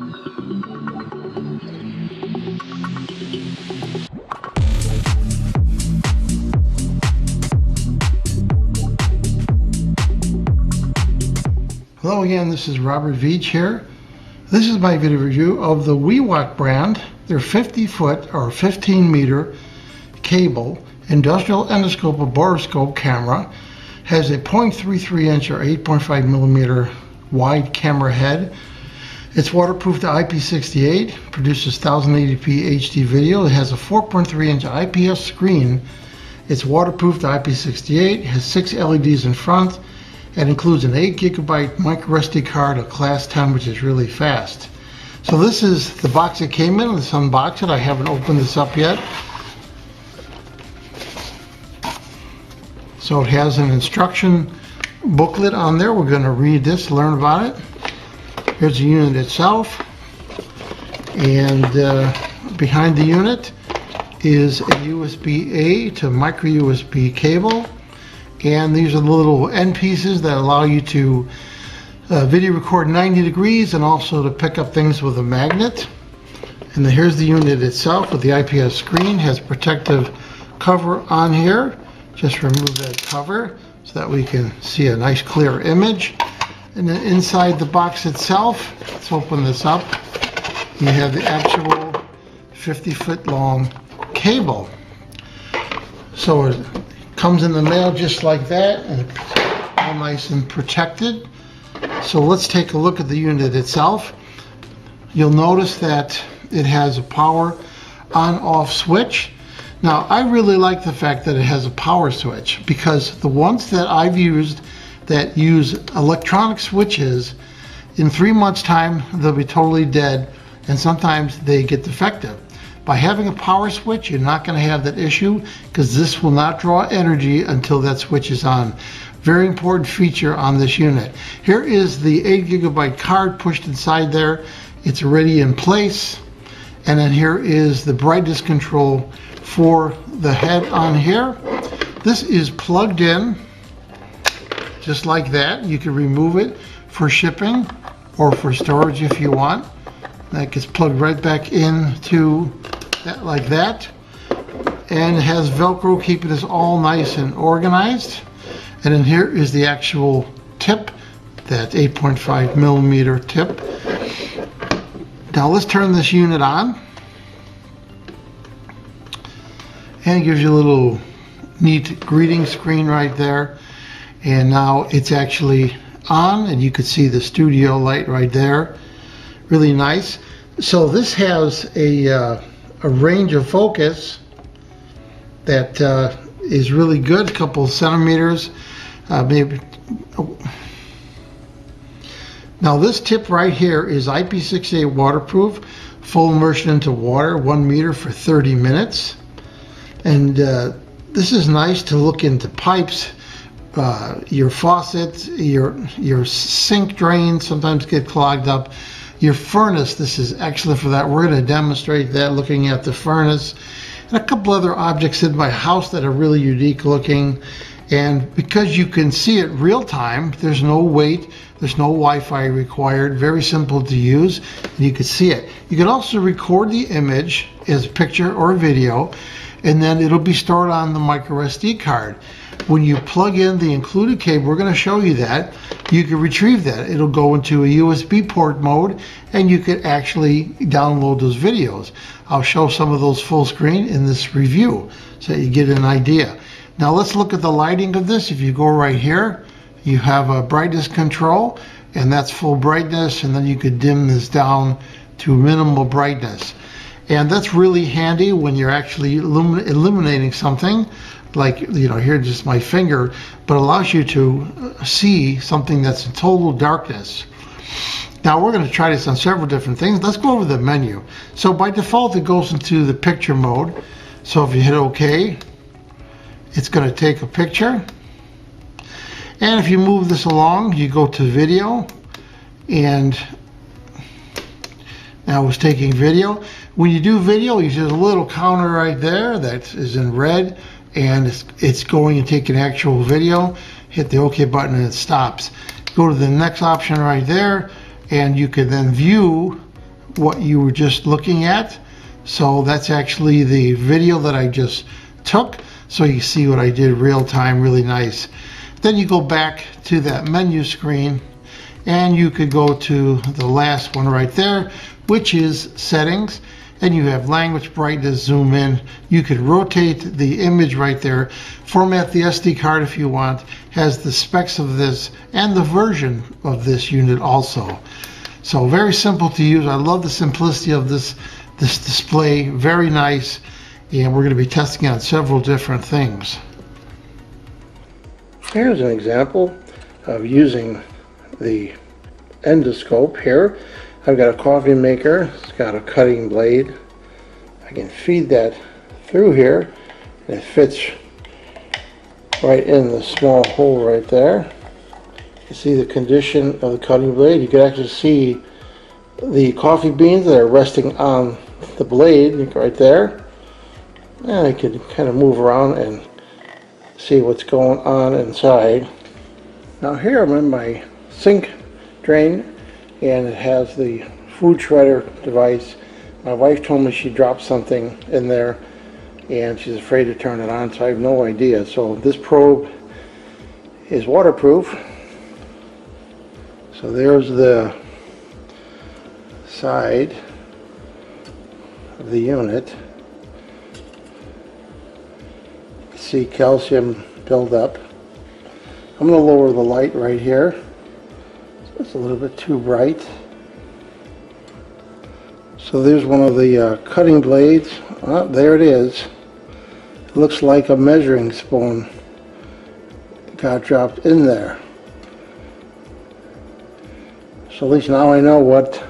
Hello again, this is Robert Veach here. This is my video review of the Oiiwak brand. Their 50-foot or 15-meter cable industrial endoscope or borescope camera. Has a 0.33 inch or 8.5 millimeter wide camera head. It's waterproof to IP68, produces 1080p HD video. It has a 4.3 inch IPS screen. It's waterproof to IP68, has 6 LEDs in front, and includes an 8 gigabyte micro SD card of class 10, which is really fast. So this is the box it came in. Let's unbox it. I haven't opened this up yet. So it has an instruction booklet on there. We're going to read this, learn about it. Here's the unit itself. And behind the unit is a USB-A to micro USB cable. And these are the little end pieces that allow you to video record 90 degrees and also to pick up things with a magnet. And then here's the unit itself with the IPS screen. Has protective cover on here. Just remove that cover so that we can see a nice clear image. And then inside the box itself, let's open this up. You have the actual 50-foot long cable. So it comes in the mail just like that, and all nice and protected. So let's take a look at the unit itself. You'll notice that it has a power on-off switch. Now, I really like the fact that it has a power switch, because the ones that I've used that use electronic switches, in 3 months' time, they'll be totally dead, and sometimes they get defective. By having a power switch, you're not going to have that issue, because this will not draw energy until that switch is on. Very important feature on this unit. Here is the 8 gigabyte card pushed inside there. It's already in place. And then here is the brightness control for the head on here. This is plugged in just like that. You can remove it for shipping or for storage if you want. That gets plugged right back into that like that. And it has Velcro keeping this all nice and organized. And then here is the actual tip, that 8.5 millimeter tip. Now let's turn this unit on. And it gives you a little neat greeting screen right there. And now it's actually on, and you can see the studio light right there. Really nice. So this has a range of focus that is really good, a couple of centimeters, maybe. Oh. Now this tip right here is IP68 waterproof, full immersion into water, 1 meter for 30 minutes. And this is nice to look into pipes, your faucets, your sink drains sometimes get clogged up. Your furnace, this is excellent for that. We're going to demonstrate that looking at the furnace. And a couple other objects in my house that are really unique looking. And because you can see it real time, there's no wait, there's no Wi-Fi required, very simple to use, and you can see it. You can also record the image as a picture or a video, and then it'll be stored on the micro SD card. When you plug in the included cable, we're going to show you that, you can retrieve that. It'll go into a USB port mode, and you can actually download those videos. I'll show some of those full screen in this review so that you get an idea. Now let's look at the lighting of this. If you go right here, you have a brightness control, and that's full brightness, and then you could dim this down to minimal brightness. And that's really handy when you're actually illuminating something, like, you know, here just my finger, but allows you to see something that's in total darkness. Now we're going to try this on several different things. Let's go over the menu. So by default it goes into the picture mode. So if you hit OK, it's going to take a picture. And if you move this along, you go to video, and now it's taking video. When you do video, you see a little counter right there that is in red, and it's going and taking actual video. Hit the OK button and it stops. Go to the next option right there, and you can then view what you were just looking at. So that's actually the video that I just took, so you see what I did real time, really nice. Then you go back to that menu screen and you could go to the last one right there, which is settings, and you have language, brightness, zoom in. You could rotate the image right there, format the SD card if you want, has the specs of this and the version of this unit also. So very simple to use. I love the simplicity of this display, very nice, and we're going to be testing out several different things. Here's an example of using the endoscope here. I've got a coffee maker, it's got a cutting blade. I can feed that through here and it fits right in the small hole right there. You see the condition of the cutting blade. You can actually see the coffee beans that are resting on the blade right there. And I can kind of move around and see what's going on inside. Now here I'm in my sink drain, and it has the food shredder device. My wife told me she dropped something in there and she's afraid to turn it on, so I have no idea. So this probe is waterproof. So there's the side of the unit. You see calcium buildup. I'm going to lower the light right here. It's a little bit too bright. So there's one of the cutting blades. There it is. It looks like a measuring spoon got dropped in there. So at least now I know what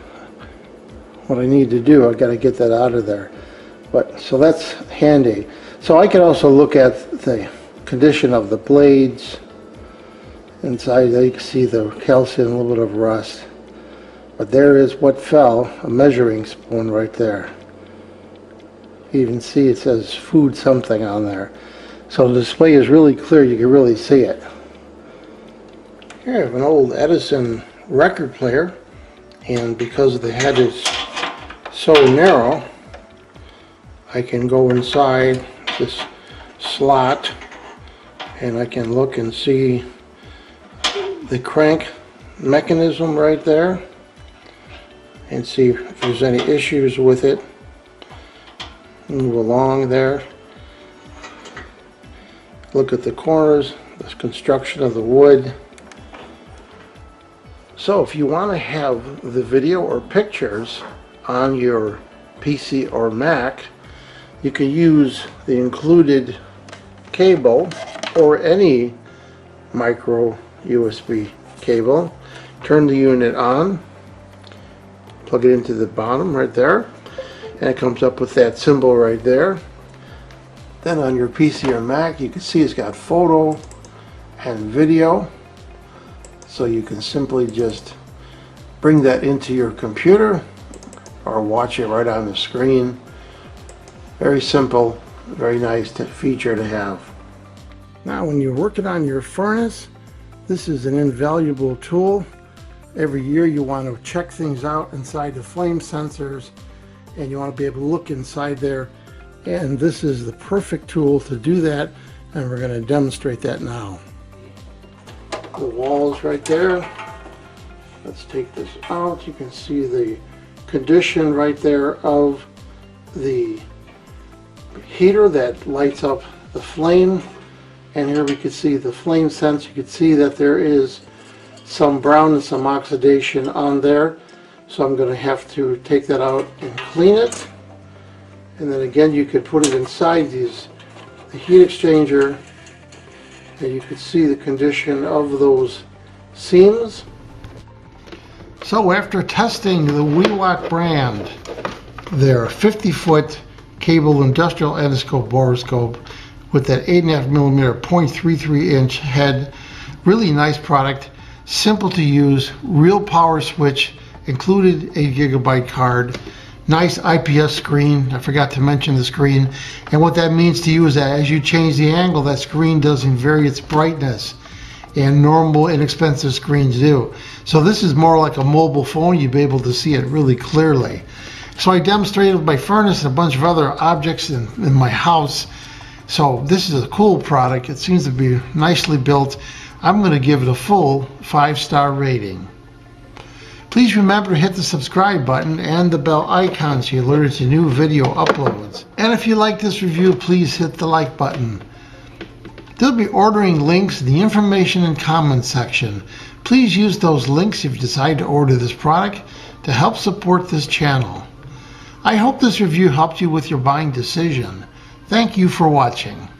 I need to do. I've got to get that out of there. But so that's handy. So I can also look at the condition of the blades. Inside there you can see the calcium, a little bit of rust. But there is what fell, a measuring spoon right there. You can see it says food something on there. So the display is really clear, you can really see it. Here I have an old Edison record player, and because the head is so narrow, I can go inside this slot and I can look and see the crank mechanism right there and see if there's any issues with it. Move along there. Look at the corners, the construction of the wood. So if you want to have the video or pictures on your PC or Mac, you can use the included cable or any micro USB cable. Turn the unit on, plug it into the bottom right there, and it comes up with that symbol right there. Then on your PC or Mac, you can see it's got photo and video, so you can simply just bring that into your computer or watch it right on the screen. Very simple, very nice feature to have. Now when you're working on your furnace, this is an invaluable tool. Every year you want to check things out inside the flame sensors, and you want to be able to look inside there, and this is the perfect tool to do that, and we're going to demonstrate that now. The walls right there. Let's take this out. You can see the condition right there of the heater that lights up the flame. And here we can see the flame sense. You can see that there is some brown and some oxidation on there. So I'm going to have to take that out and clean it. And then again, you could put it inside the heat exchanger, and you could see the condition of those seams. So after testing the Oiiwak brand, their 50-foot cable industrial endoscope borescope with that 8.5mm 0.33-inch head, really nice product, simple to use, real power switch, included 8 GB card, nice IPS screen. I forgot to mention the screen, and what that means to you is that as you change the angle, that screen doesn't vary its brightness. and normal inexpensive screens do. So this is more like a mobile phone. You'll be able to see it really clearly. So I demonstrated my furnace and a bunch of other objects in my house. So this is a cool product. It seems to be nicely built. I'm going to give it a full 5-star rating. Please remember to hit the subscribe button and the bell icon so you're alerted to new video uploads. And if you like this review, please hit the like button. There'll be ordering links in the information and comments section. Please use those links if you decide to order this product to help support this channel. I hope this review helped you with your buying decision. Thank you for watching.